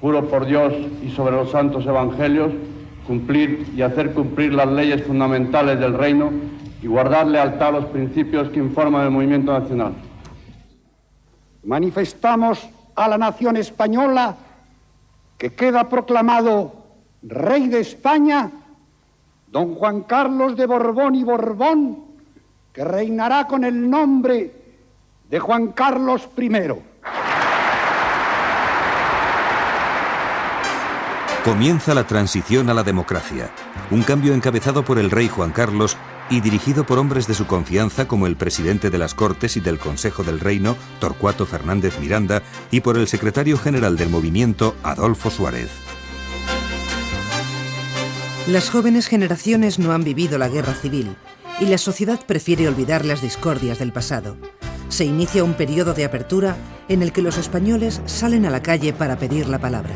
Juro por Dios y sobre los santos evangelios cumplir y hacer cumplir las leyes fundamentales del reino y guardar lealtad a los principios que informan el movimiento nacional. Manifestamos a la nación española que queda proclamado Rey de España don Juan Carlos de Borbón y Borbón, que reinará con el nombre de Juan Carlos I. Comienza la transición a la democracia, un cambio encabezado por el rey Juan Carlos y dirigido por hombres de su confianza como el presidente de las Cortes y del Consejo del Reino, Torcuato Fernández Miranda, y por el secretario general del movimiento, Adolfo Suárez. Las jóvenes generaciones no han vivido la guerra civil y la sociedad prefiere olvidar las discordias del pasado. Se inicia un periodo de apertura en el que los españoles salen a la calle para pedir la palabra.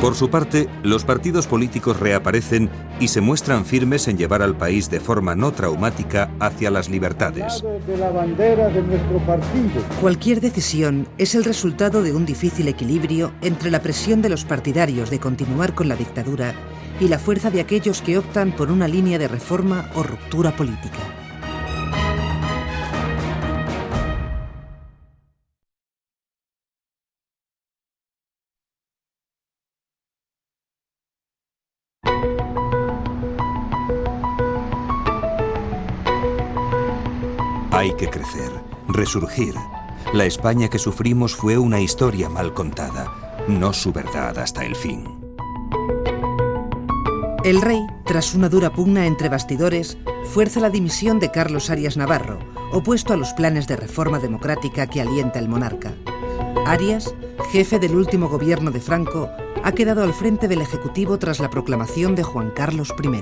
Por su parte, los partidos políticos reaparecen y se muestran firmes en llevar al país de forma no traumática hacia las libertades. Cualquier decisión es el resultado de un difícil equilibrio entre la presión de los partidarios de continuar con la dictadura y la fuerza de aquellos que optan por una línea de reforma o ruptura política. Hay que crecer, resurgir. La España que sufrimos fue una historia mal contada, no su verdad hasta el fin. El rey, tras una dura pugna entre bastidores, fuerza la dimisión de Carlos Arias Navarro, opuesto a los planes de reforma democrática que alienta el monarca. Arias, jefe del último gobierno de Franco, ha quedado al frente del Ejecutivo tras la proclamación de Juan Carlos I.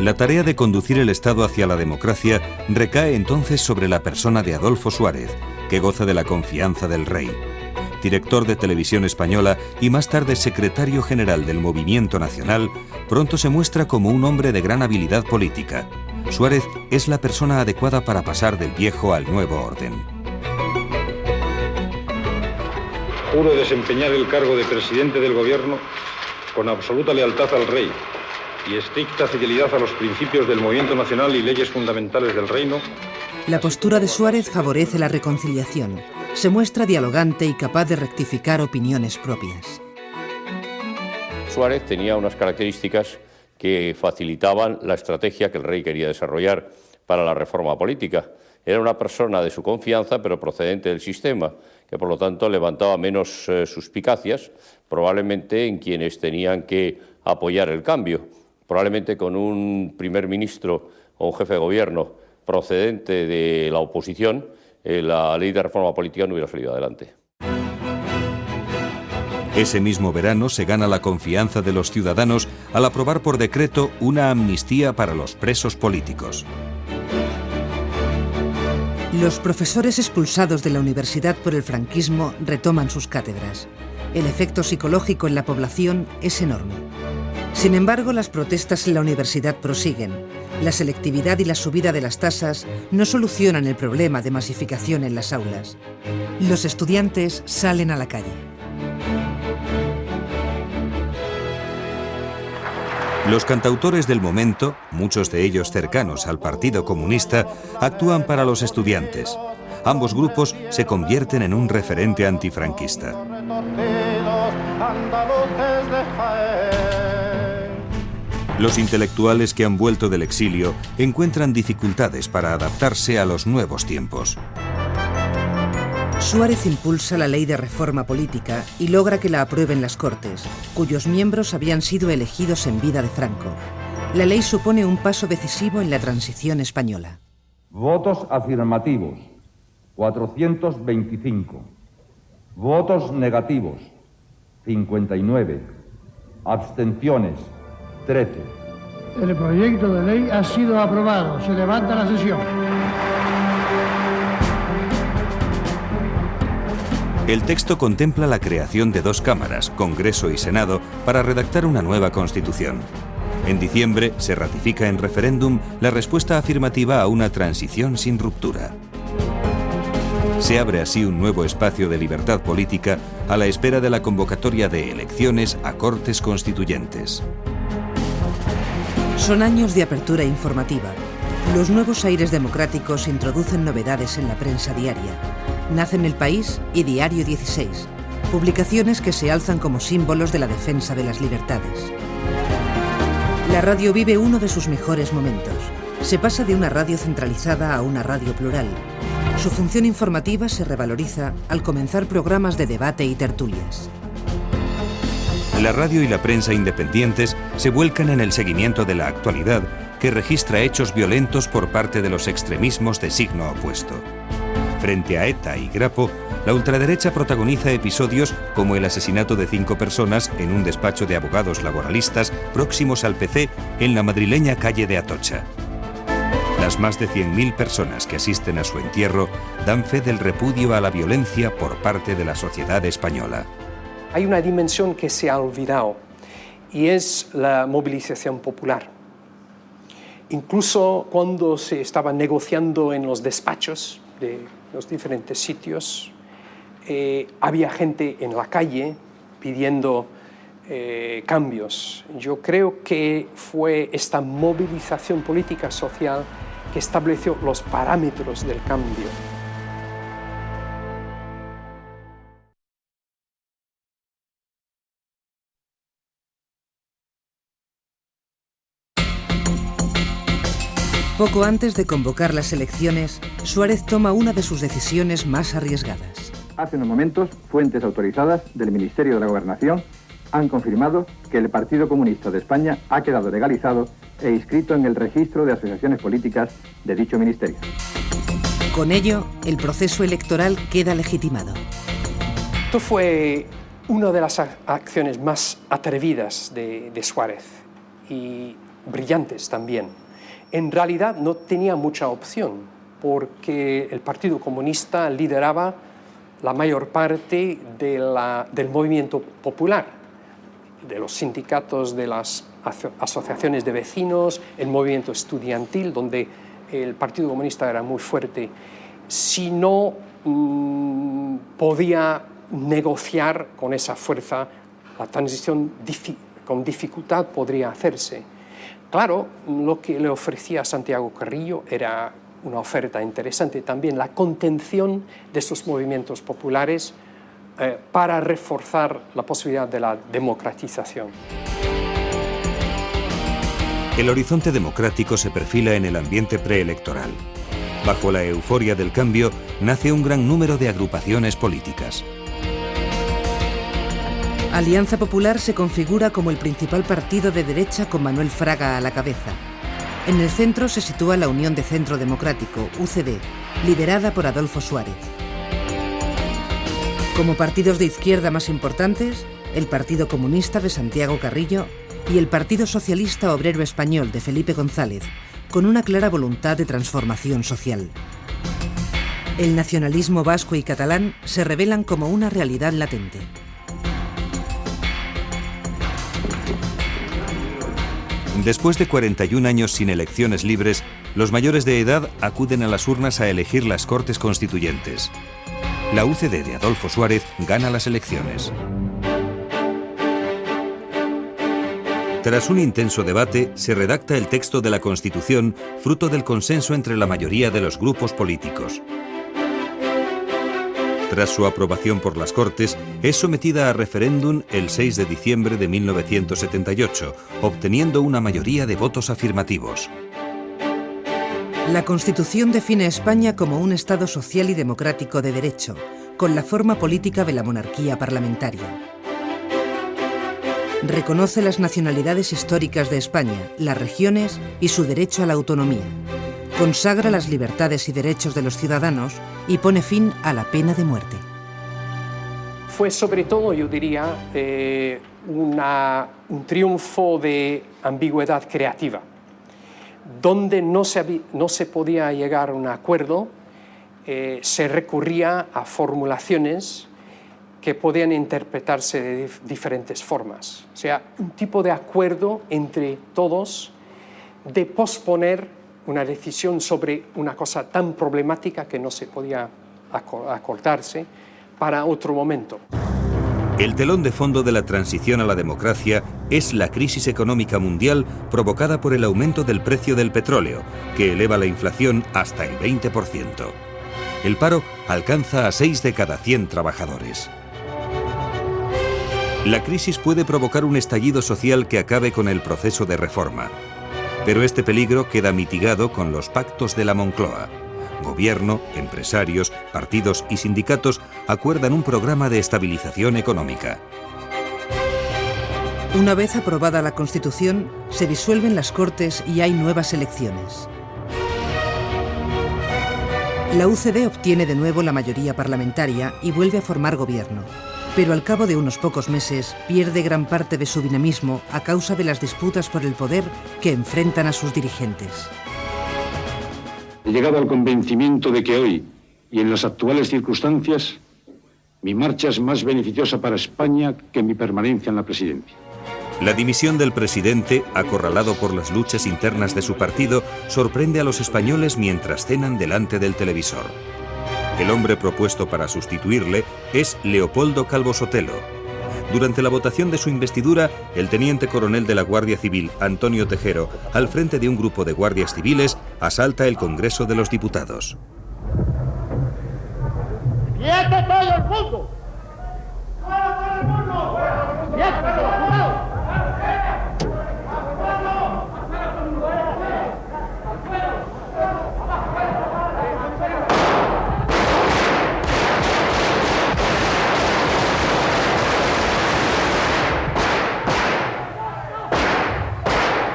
La tarea de conducir el Estado hacia la democracia recae entonces sobre la persona de Adolfo Suárez, que goza de la confianza del rey. Director de Televisión Española y más tarde secretario general del Movimiento Nacional, pronto se muestra como un hombre de gran habilidad política. Suárez es la persona adecuada para pasar del viejo al nuevo orden. Juro desempeñar el cargo de presidente del gobierno con absoluta lealtad al rey y estricta fidelidad a los principios del movimiento nacional y leyes fundamentales del reino. La postura de Suárez favorece la reconciliación. Se muestra dialogante y capaz de rectificar opiniones propias. Suárez tenía unas características que facilitaban la estrategia que el rey quería desarrollar para la reforma política. Era una persona de su confianza, pero procedente del sistema, que por lo tanto levantaba menos suspicacias, probablemente en quienes tenían que apoyar el cambio. Probablemente con un primer ministro o un jefe de gobierno procedente de la oposición, la ley de reforma política no hubiera salido adelante. Ese mismo verano se gana la confianza de los ciudadanos al aprobar por decreto una amnistía para los presos políticos. Los profesores expulsados de la universidad por el franquismo retoman sus cátedras. El efecto psicológico en la población es enorme. Sin embargo, las protestas en la universidad prosiguen. La selectividad y la subida de las tasas no solucionan el problema de masificación en las aulas. Los estudiantes salen a la calle. Los cantautores del momento, muchos de ellos cercanos al Partido Comunista, actúan para los estudiantes. Ambos grupos se convierten en un referente antifranquista. Los intelectuales que han vuelto del exilio encuentran dificultades para adaptarse a los nuevos tiempos. Suárez impulsa la ley de reforma política y logra que la aprueben las Cortes, cuyos miembros habían sido elegidos en vida de Franco. La ley supone un paso decisivo en la transición española. Votos afirmativos, 425. Votos negativos, 59. Abstenciones, 13. El proyecto de ley ha sido aprobado. Se levanta la sesión. El texto contempla la creación de dos cámaras, Congreso y Senado, para redactar una nueva Constitución. En diciembre se ratifica en referéndum la respuesta afirmativa a una transición sin ruptura. Se abre así un nuevo espacio de libertad política a la espera de la convocatoria de elecciones a Cortes Constituyentes. Son años de apertura informativa. Los nuevos aires democráticos introducen novedades en la prensa diaria. Nacen El País y Diario 16, publicaciones que se alzan como símbolos de la defensa de las libertades. La radio vive uno de sus mejores momentos. Se pasa de una radio centralizada a una radio plural. Su función informativa se revaloriza al comenzar programas de debate y tertulias. La radio y la prensa independientes se vuelcan en el seguimiento de la actualidad, que registra hechos violentos por parte de los extremismos de signo opuesto. Frente a ETA y Grapo, la ultraderecha protagoniza episodios como el asesinato de 5 personas en un despacho de abogados laboralistas próximos al PC en la madrileña calle de Atocha. Las más de 100.000 personas que asisten a su entierro dan fe del repudio a la violencia por parte de la sociedad española. Hay una dimensión que se ha olvidado y es la movilización popular. Incluso cuando se estaba negociando en los despachos de los diferentes sitios, había gente en la calle pidiendo cambios. Yo creo que fue esta movilización política social que estableció los parámetros del cambio. Poco antes de convocar las elecciones, Suárez toma una de sus decisiones más arriesgadas. Hace unos momentos, fuentes autorizadas del Ministerio de la Gobernación han confirmado que el Partido Comunista de España ha quedado legalizado e inscrito en el registro de asociaciones políticas de dicho ministerio. Con ello, el proceso electoral queda legitimado. Esto fue una de las acciones más atrevidas de Suárez y brillantes también. En realidad no tenía mucha opción, porque el Partido Comunista lideraba la mayor parte del movimiento popular, de los sindicatos, de las asociaciones de vecinos, el movimiento estudiantil, donde el Partido Comunista era muy fuerte. Si no podía negociar con esa fuerza, la transición con dificultad podría hacerse. Claro, lo que le ofrecía Santiago Carrillo era una oferta interesante también, la contención de estos movimientos populares para reforzar la posibilidad de la democratización. El horizonte democrático se perfila en el ambiente preelectoral. Bajo la euforia del cambio, nace un gran número de agrupaciones políticas. Alianza Popular se configura como el principal partido de derecha con Manuel Fraga a la cabeza. En el centro se sitúa la Unión de Centro Democrático, UCD, liderada por Adolfo Suárez. Como partidos de izquierda más importantes, el Partido Comunista de Santiago Carrillo y el Partido Socialista Obrero Español de Felipe González, con una clara voluntad de transformación social. El nacionalismo vasco y catalán se revelan como una realidad latente. Después de 41 años sin elecciones libres, los mayores de edad acuden a las urnas a elegir las Cortes Constituyentes. La UCD de Adolfo Suárez gana las elecciones. Tras un intenso debate, se redacta el texto de la Constitución, fruto del consenso entre la mayoría de los grupos políticos. Tras su aprobación por las Cortes, es sometida a referéndum el 6 de diciembre de 1978, obteniendo una mayoría de votos afirmativos. La Constitución define a España como un Estado social y democrático de derecho, con la forma política de la monarquía parlamentaria. Reconoce las nacionalidades históricas de España, las regiones y su derecho a la autonomía. Consagra las libertades y derechos de los ciudadanos y pone fin a la pena de muerte. Fue sobre todo, yo diría, un triunfo de ambigüedad creativa, donde no se podía llegar a un acuerdo, se recurría a formulaciones que podían interpretarse de diferentes formas. O sea, un tipo de acuerdo entre todos de posponer una decisión sobre una cosa tan problemática que no se podía acordarse para otro momento. El telón de fondo de la transición a la democracia es la crisis económica mundial provocada por el aumento del precio del petróleo, que eleva la inflación hasta el 20%. El paro alcanza a 6 de cada 100 trabajadores. La crisis puede provocar un estallido social que acabe con el proceso de reforma. Pero este peligro queda mitigado con los pactos de la Moncloa. Gobierno, empresarios, partidos y sindicatos acuerdan un programa de estabilización económica. Una vez aprobada la Constitución, se disuelven las Cortes y hay nuevas elecciones. La UCD obtiene de nuevo la mayoría parlamentaria y vuelve a formar gobierno. Pero al cabo de unos pocos meses pierde gran parte de su dinamismo a causa de las disputas por el poder que enfrentan a sus dirigentes. He llegado al convencimiento de que hoy, y en las actuales circunstancias, mi marcha es más beneficiosa para España que mi permanencia en la presidencia. La dimisión del presidente, acorralado por las luchas internas de su partido, sorprende a los españoles mientras cenan delante del televisor. El hombre propuesto para sustituirle es Leopoldo Calvo Sotelo. Durante la votación de su investidura, el teniente coronel de la Guardia Civil, Antonio Tejero, al frente de un grupo de guardias civiles, asalta el Congreso de los Diputados. ¡Quieto todo el mundo! ¡Todo el mundo! ¡Quieto, jurado!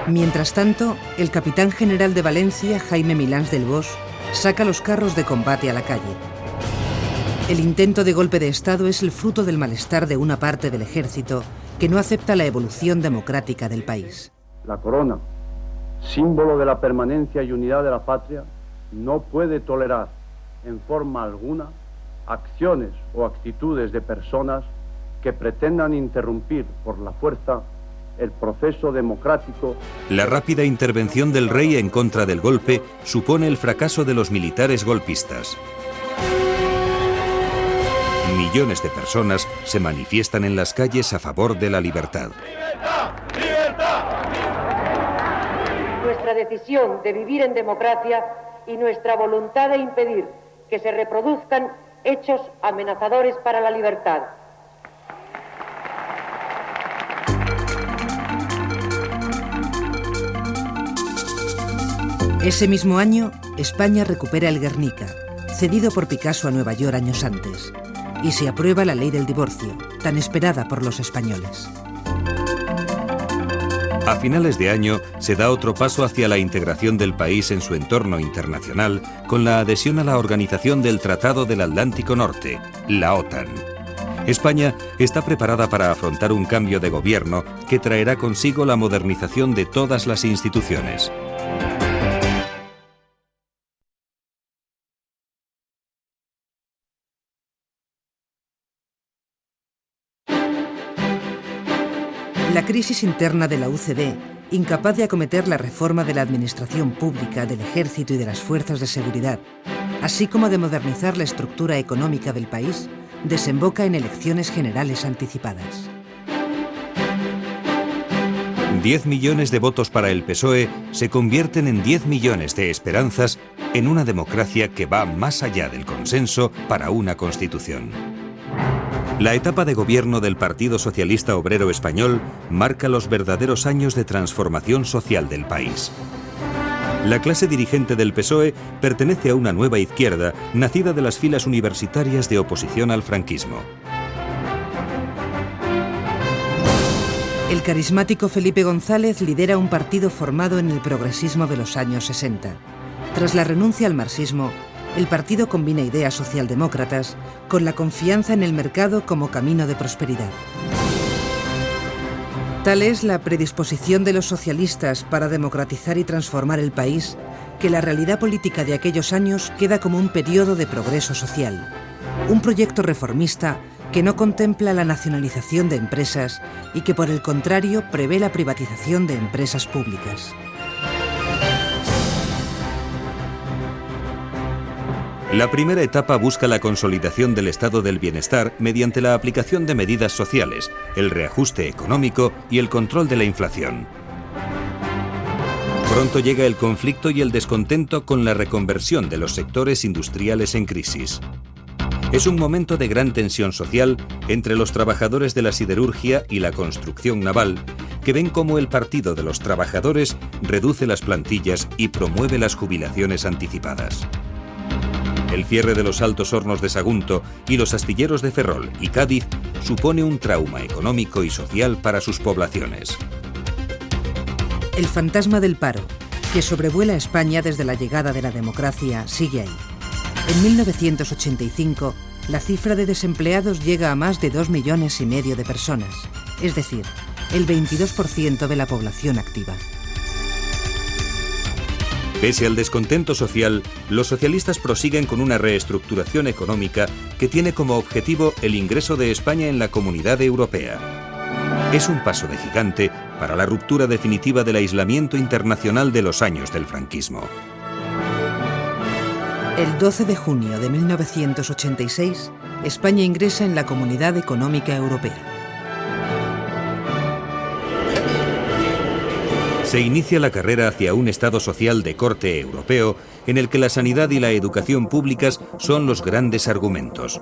Mientras tanto, el capitán general de Valencia, Jaime Milans del Bosch, saca los carros de combate a la calle. El intento de golpe de Estado es el fruto del malestar de una parte del ejército que no acepta la evolución democrática del país. La corona, símbolo de la permanencia y unidad de la patria, no puede tolerar en forma alguna acciones o actitudes de personas que pretendan interrumpir por la fuerza el proceso democrático. La rápida intervención del rey en contra del golpe supone el fracaso de los militares golpistas. Millones de personas se manifiestan en las calles a favor de la libertad. ¡Libertad! ¡Libertad! Nuestra decisión de vivir en democracia y nuestra voluntad de impedir que se reproduzcan hechos amenazadores para la libertad. Ese mismo año, España recupera el Guernica, cedido por Picasso a Nueva York años antes, y se aprueba la ley del divorcio, tan esperada por los españoles. A finales de año se da otro paso hacia la integración del país en su entorno internacional con la adhesión a la Organización del Tratado del Atlántico Norte, la OTAN. España está preparada para afrontar un cambio de gobierno que traerá consigo la modernización de todas las instituciones. La crisis interna de la UCD, incapaz de acometer la reforma de la administración pública, del ejército y de las fuerzas de seguridad, así como de modernizar la estructura económica del país, desemboca en elecciones generales anticipadas. 10 millones de votos para el PSOE se convierten en 10 millones de esperanzas en una democracia que va más allá del consenso para una constitución. La etapa de gobierno del Partido Socialista Obrero Español marca los verdaderos años de transformación social del país. La clase dirigente del PSOE pertenece a una nueva izquierda nacida de las filas universitarias de oposición al franquismo. El carismático Felipe González lidera un partido formado en el progresismo de los años 60. Tras la renuncia al marxismo, el partido combina ideas socialdemócratas con la confianza en el mercado como camino de prosperidad. Tal es la predisposición de los socialistas para democratizar y transformar el país, que la realidad política de aquellos años queda como un periodo de progreso social. Un proyecto reformista que no contempla la nacionalización de empresas y que, por el contrario, prevé la privatización de empresas públicas. La primera etapa busca la consolidación del estado del bienestar mediante la aplicación de medidas sociales, el reajuste económico y el control de la inflación. Pronto llega el conflicto y el descontento con la reconversión de los sectores industriales en crisis. Es un momento de gran tensión social entre los trabajadores de la siderurgia y la construcción naval, que ven cómo el Partido de los Trabajadores reduce las plantillas y promueve las jubilaciones anticipadas. El cierre de los altos hornos de Sagunto y los astilleros de Ferrol y Cádiz supone un trauma económico y social para sus poblaciones. El fantasma del paro, que sobrevuela España desde la llegada de la democracia, sigue ahí. En 1985, la cifra de desempleados llega a más de 2,5 millones de personas, es decir, el 22% de la población activa. Pese al descontento social, los socialistas prosiguen con una reestructuración económica que tiene como objetivo el ingreso de España en la Comunidad Europea. Es un paso de gigante para la ruptura definitiva del aislamiento internacional de los años del franquismo. El 12 de junio de 1986, España ingresa en la Comunidad Económica Europea. Se inicia la carrera hacia un Estado social de corte europeo en el que la sanidad y la educación públicas son los grandes argumentos.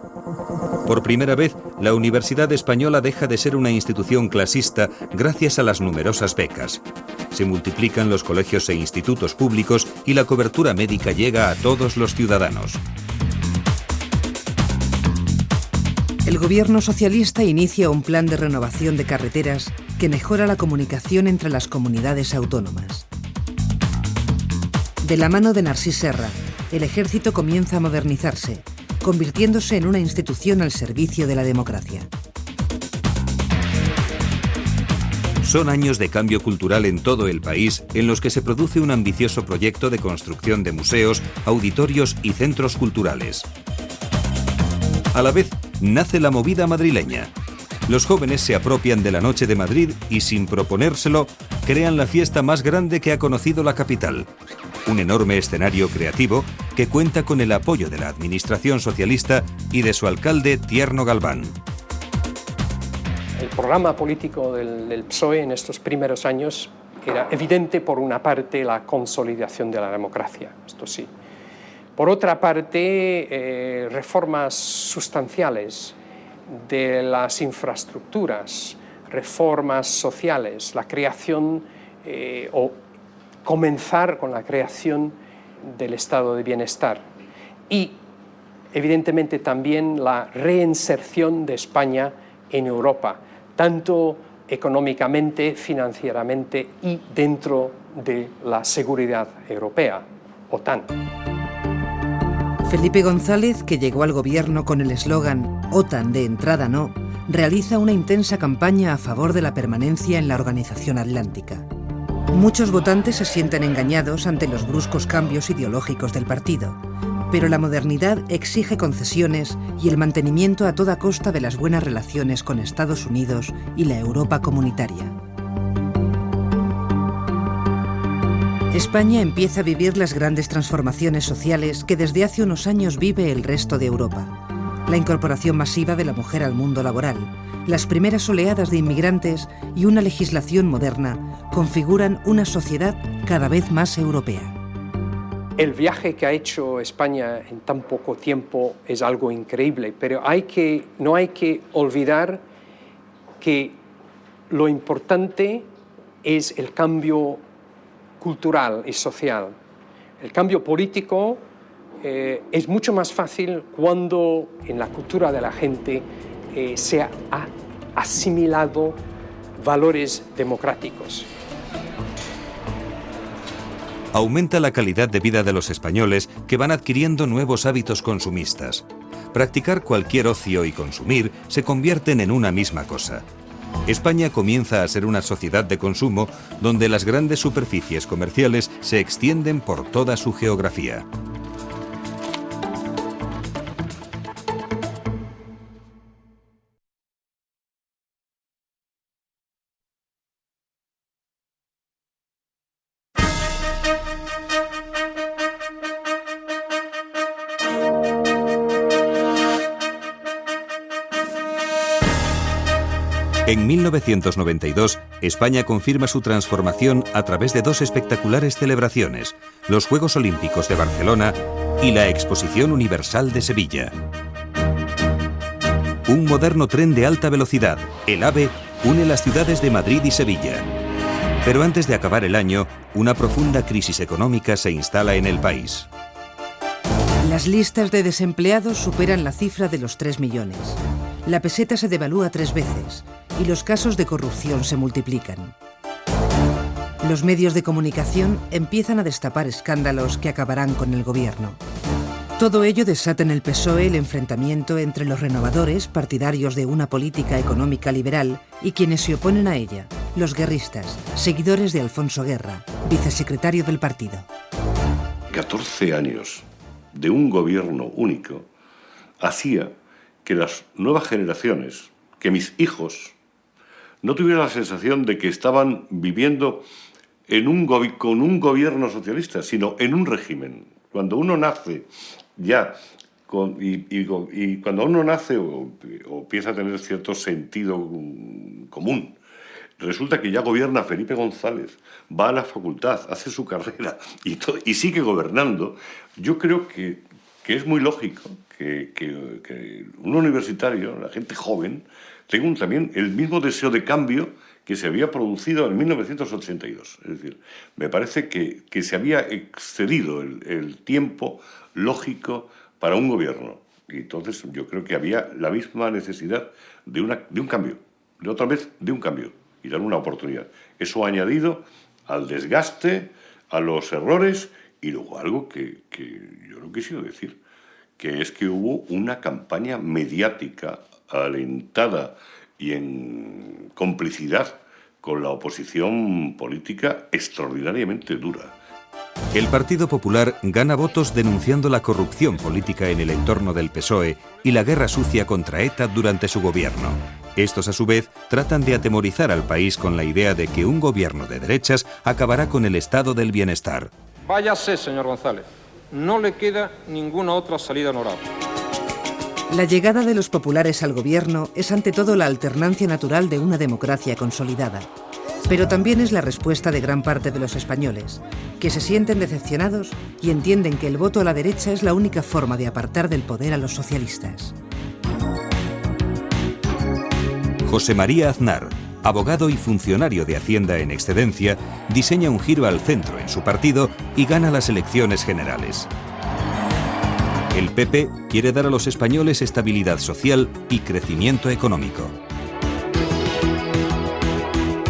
Por primera vez, la Universidad Española deja de ser una institución clasista gracias a las numerosas becas. Se multiplican los colegios e institutos públicos y la cobertura médica llega a todos los ciudadanos. El gobierno socialista inicia un plan de renovación de carreteras que mejora la comunicación entre las comunidades autónomas. De la mano de Narcís Serra, el ejército comienza a modernizarse, convirtiéndose en una institución al servicio de la democracia. Son años de cambio cultural en todo el país en los que se produce un ambicioso proyecto de construcción de museos, auditorios y centros culturales. A la vez, nace la movida madrileña. Los jóvenes se apropian de la Noche de Madrid y, sin proponérselo, crean la fiesta más grande que ha conocido la capital. Un enorme escenario creativo que cuenta con el apoyo de la administración socialista y de su alcalde Tierno Galván. El programa político del PSOE en estos primeros años era evidente, por una parte, la consolidación de la democracia, esto sí. Por otra parte, reformas sustanciales de las infraestructuras, reformas sociales, la creación o comenzar con la creación del estado de bienestar y, evidentemente, también la reinserción de España en Europa, tanto económicamente, financieramente y dentro de la seguridad europea, OTAN. Felipe González, que llegó al gobierno con el eslogan «OTAN de entrada no», realiza una intensa campaña a favor de la permanencia en la Organización Atlántica. Muchos votantes se sienten engañados ante los bruscos cambios ideológicos del partido, pero la modernidad exige concesiones y el mantenimiento a toda costa de las buenas relaciones con Estados Unidos y la Europa comunitaria. España empieza a vivir las grandes transformaciones sociales que desde hace unos años vive el resto de Europa. La incorporación masiva de la mujer al mundo laboral, las primeras oleadas de inmigrantes y una legislación moderna configuran una sociedad cada vez más europea. El viaje que ha hecho España en tan poco tiempo es algo increíble, pero no hay que olvidar que lo importante es el cambio cultural y social. El cambio político es mucho más fácil cuando en la cultura de la gente se ha asimilado valores democráticos. Aumenta la calidad de vida de los españoles que van adquiriendo nuevos hábitos consumistas. Practicar cualquier ocio y consumir se convierten en una misma cosa. España comienza a ser una sociedad de consumo donde las grandes superficies comerciales se extienden por toda su geografía. En 1992, España confirma su transformación a través de dos espectaculares celebraciones, los Juegos Olímpicos de Barcelona y la Exposición Universal de Sevilla. Un moderno tren de alta velocidad, el AVE, une las ciudades de Madrid y Sevilla. Pero antes de acabar el año, una profunda crisis económica se instala en el país. Las listas de desempleados superan la cifra de los 3 millones. La peseta se devalúa 3 veces y los casos de corrupción se multiplican. Los medios de comunicación empiezan a destapar escándalos que acabarán con el gobierno. Todo ello desata en el PSOE el enfrentamiento entre los renovadores, partidarios de una política económica liberal, y quienes se oponen a ella, los guerristas, seguidores de Alfonso Guerra, vicesecretario del partido. 14 años de un gobierno único hacía que las nuevas generaciones, que mis hijos, no tuvieran la sensación de que estaban viviendo con un gobierno socialista, sino en un régimen. Cuando uno nace ya, y cuando uno nace o empieza a tener cierto sentido común, resulta que ya gobierna Felipe González, va a la facultad, hace su carrera y sigue gobernando. Yo creo que es muy lógico que un universitario, la gente joven, tenga también el mismo deseo de cambio que se había producido en 1982. Es decir, me parece que se había excedido el tiempo lógico para un gobierno. Y entonces yo creo que había la misma necesidad de un cambio, de otra vez de un cambio, y dar una oportunidad. Eso añadido al desgaste, a los errores, y luego algo que yo no quisiera decir, que es que hubo una campaña mediática alentada y en complicidad con la oposición política extraordinariamente dura. El Partido Popular gana votos denunciando la corrupción política en el entorno del PSOE y la guerra sucia contra ETA durante su gobierno. Estos, a su vez, tratan de atemorizar al país con la idea de que un gobierno de derechas acabará con el estado del bienestar. Váyase, señor González. No le queda ninguna otra salida honorable. La llegada de los populares al gobierno es ante todo la alternancia natural de una democracia consolidada. Pero también es la respuesta de gran parte de los españoles, que se sienten decepcionados y entienden que el voto a la derecha es la única forma de apartar del poder a los socialistas. José María Aznar, abogado y funcionario de Hacienda en excedencia, diseña un giro al centro en su partido y gana las elecciones generales. El PP quiere dar a los españoles estabilidad social y crecimiento económico.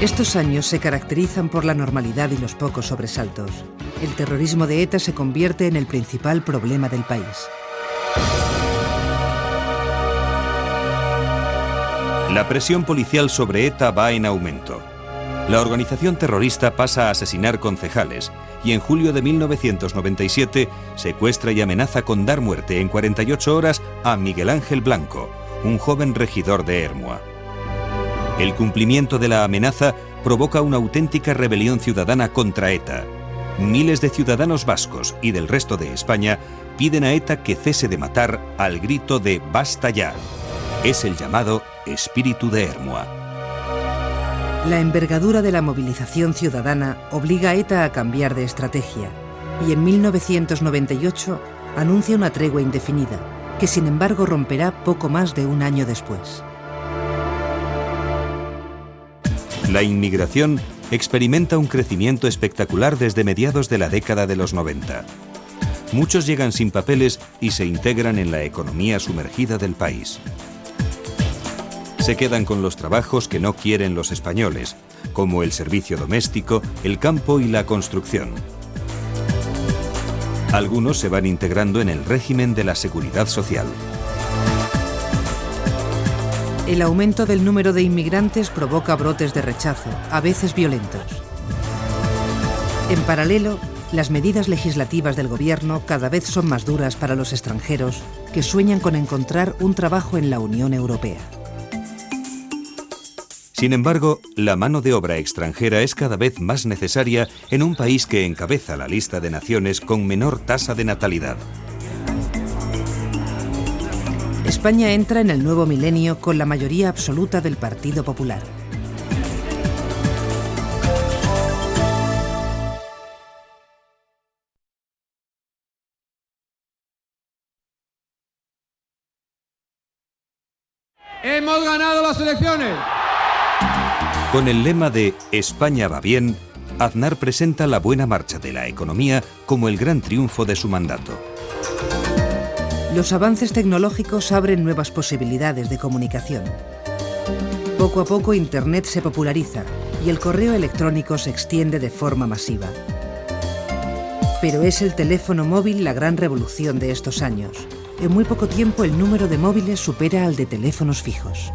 Estos años se caracterizan por la normalidad y los pocos sobresaltos. El terrorismo de ETA se convierte en el principal problema del país. La presión policial sobre ETA va en aumento. La organización terrorista pasa a asesinar concejales y en julio de 1997 secuestra y amenaza con dar muerte en 48 horas a Miguel Ángel Blanco, un joven regidor de Ermua. El cumplimiento de la amenaza provoca una auténtica rebelión ciudadana contra ETA. Miles de ciudadanos vascos y del resto de España piden a ETA que cese de matar al grito de ¡basta ya! Es el llamado espíritu de Ermua. La envergadura de la movilización ciudadana obliga a ETA a cambiar de estrategia y en 1998 anuncia una tregua indefinida, que sin embargo romperá poco más de un año después. La inmigración experimenta un crecimiento espectacular desde mediados de la década de los 90. Muchos llegan sin papeles y se integran en la economía sumergida del país. Se quedan con los trabajos que no quieren los españoles, como el servicio doméstico, el campo y la construcción. Algunos se van integrando en el régimen de la seguridad social. El aumento del número de inmigrantes provoca brotes de rechazo, a veces violentos. En paralelo, las medidas legislativas del gobierno cada vez son más duras para los extranjeros que sueñan con encontrar un trabajo en la Unión Europea. Sin embargo, la mano de obra extranjera es cada vez más necesaria en un país que encabeza la lista de naciones con menor tasa de natalidad. España entra en el nuevo milenio con la mayoría absoluta del Partido Popular. ¡Hemos ganado las elecciones! Con el lema de España va bien, Aznar presenta la buena marcha de la economía como el gran triunfo de su mandato. Los avances tecnológicos abren nuevas posibilidades de comunicación. Poco a poco Internet se populariza y el correo electrónico se extiende de forma masiva. Pero es el teléfono móvil la gran revolución de estos años. En muy poco tiempo el número de móviles supera al de teléfonos fijos.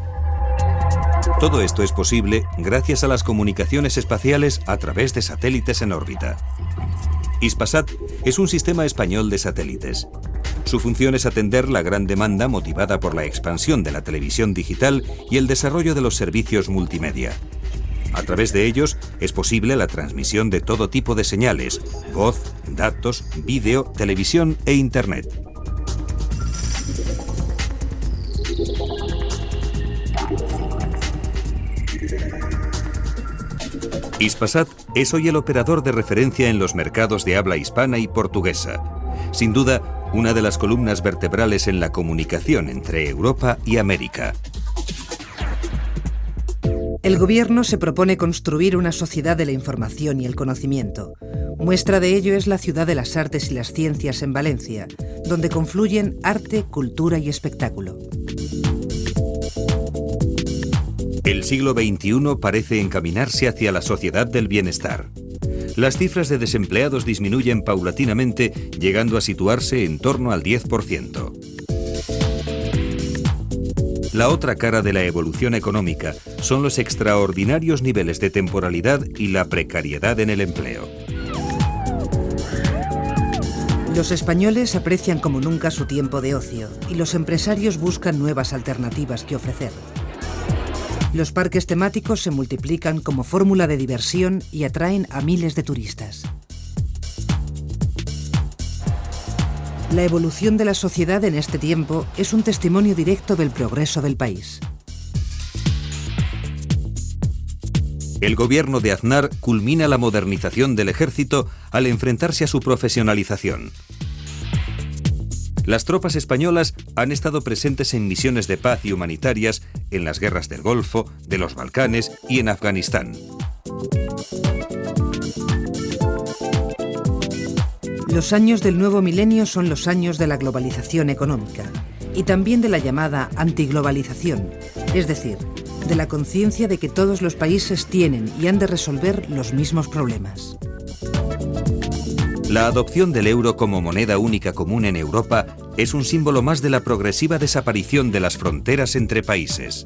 Todo esto es posible gracias a las comunicaciones espaciales a través de satélites en órbita. Hispasat es un sistema español de satélites. Su función es atender la gran demanda motivada por la expansión de la televisión digital y el desarrollo de los servicios multimedia. A través de ellos es posible la transmisión de todo tipo de señales: voz, datos, vídeo, televisión e Internet. Hispasat es hoy el operador de referencia en los mercados de habla hispana y portuguesa. Sin duda, una de las columnas vertebrales en la comunicación entre Europa y América. El gobierno se propone construir una sociedad de la información y el conocimiento. Muestra de ello es la Ciudad de las Artes y las Ciencias en Valencia, donde confluyen arte, cultura y espectáculo. El siglo XXI parece encaminarse hacia la sociedad del bienestar. Las cifras de desempleados disminuyen paulatinamente, llegando a situarse en torno al 10%. La otra cara de la evolución económica son los extraordinarios niveles de temporalidad y la precariedad en el empleo. Los españoles aprecian como nunca su tiempo de ocio y los empresarios buscan nuevas alternativas que ofrecer. Los parques temáticos se multiplican como fórmula de diversión y atraen a miles de turistas. La evolución de la sociedad en este tiempo es un testimonio directo del progreso del país. El gobierno de Aznar culmina la modernización del ejército al enfrentarse a su profesionalización. Las tropas españolas han estado presentes en misiones de paz y humanitarias en las guerras del Golfo, de los Balcanes y en Afganistán. Los años del nuevo milenio son los años de la globalización económica y también de la llamada antiglobalización, es decir, de la conciencia de que todos los países tienen y han de resolver los mismos problemas. La adopción del euro como moneda única común en Europa es un símbolo más de la progresiva desaparición de las fronteras entre países.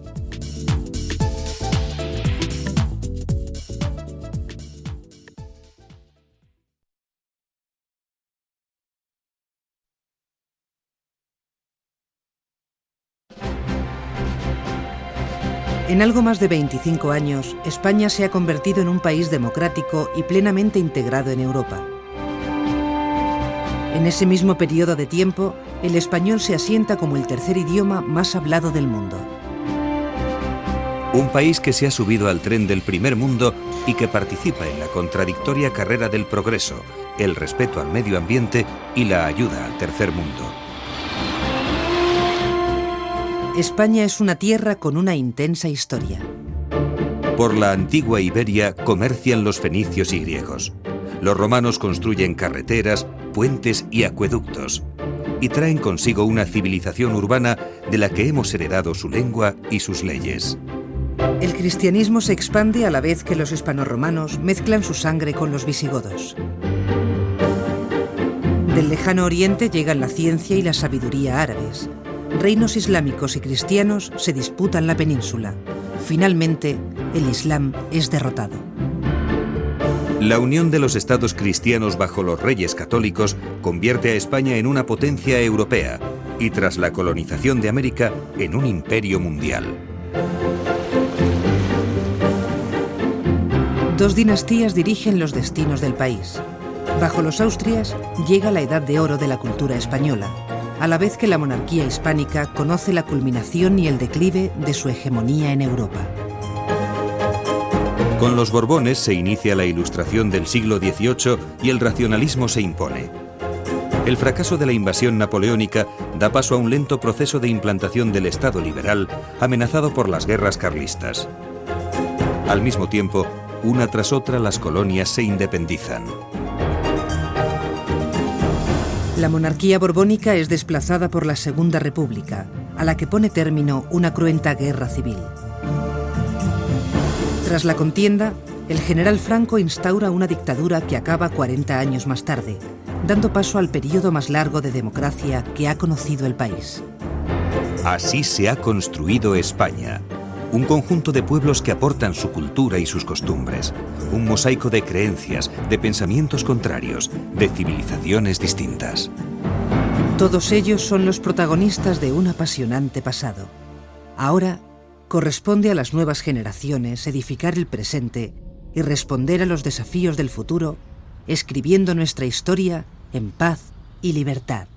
En algo más de 25 años, España se ha convertido en un país democrático y plenamente integrado en Europa. En ese mismo periodo de tiempo, el español se asienta como el tercer idioma más hablado del mundo. Un país que se ha subido al tren del primer mundo y que participa en la contradictoria carrera del progreso, el respeto al medio ambiente y la ayuda al tercer mundo. España es una tierra con una intensa historia. Por la antigua Iberia comercian los fenicios y griegos. Los romanos construyen carreteras, puentes y acueductos, y traen consigo una civilización urbana de la que hemos heredado su lengua y sus leyes. El cristianismo se expande a la vez que los hispanorromanos mezclan su sangre con los visigodos. Del lejano oriente llegan la ciencia y la sabiduría árabes. Reinos islámicos y cristianos se disputan la península. Finalmente, el Islam es derrotado. La unión de los estados cristianos bajo los reyes católicos convierte a España en una potencia europea y, tras la colonización de América, en un imperio mundial. Dos dinastías dirigen los destinos del país. Bajo los Austrias llega la edad de oro de la cultura española. a la vez que la monarquía hispánica conoce la culminación y el declive de su hegemonía en Europa. Con los Borbones se inicia la Ilustración del siglo XVIII y el racionalismo se impone. El fracaso de la invasión napoleónica da paso a un lento proceso de implantación del Estado liberal amenazado por las guerras carlistas. Al mismo tiempo, una tras otra las colonias se independizan. La monarquía borbónica es desplazada por la Segunda República, a la que pone término una cruenta guerra civil. Tras la contienda, el general Franco instaura una dictadura que acaba 40 años más tarde, dando paso al periodo más largo de democracia que ha conocido el país. Así se ha construido España, un conjunto de pueblos que aportan su cultura y sus costumbres, un mosaico de creencias, de pensamientos contrarios, de civilizaciones distintas. Todos ellos son los protagonistas de un apasionante pasado. Ahora corresponde a las nuevas generaciones edificar el presente y responder a los desafíos del futuro, escribiendo nuestra historia en paz y libertad.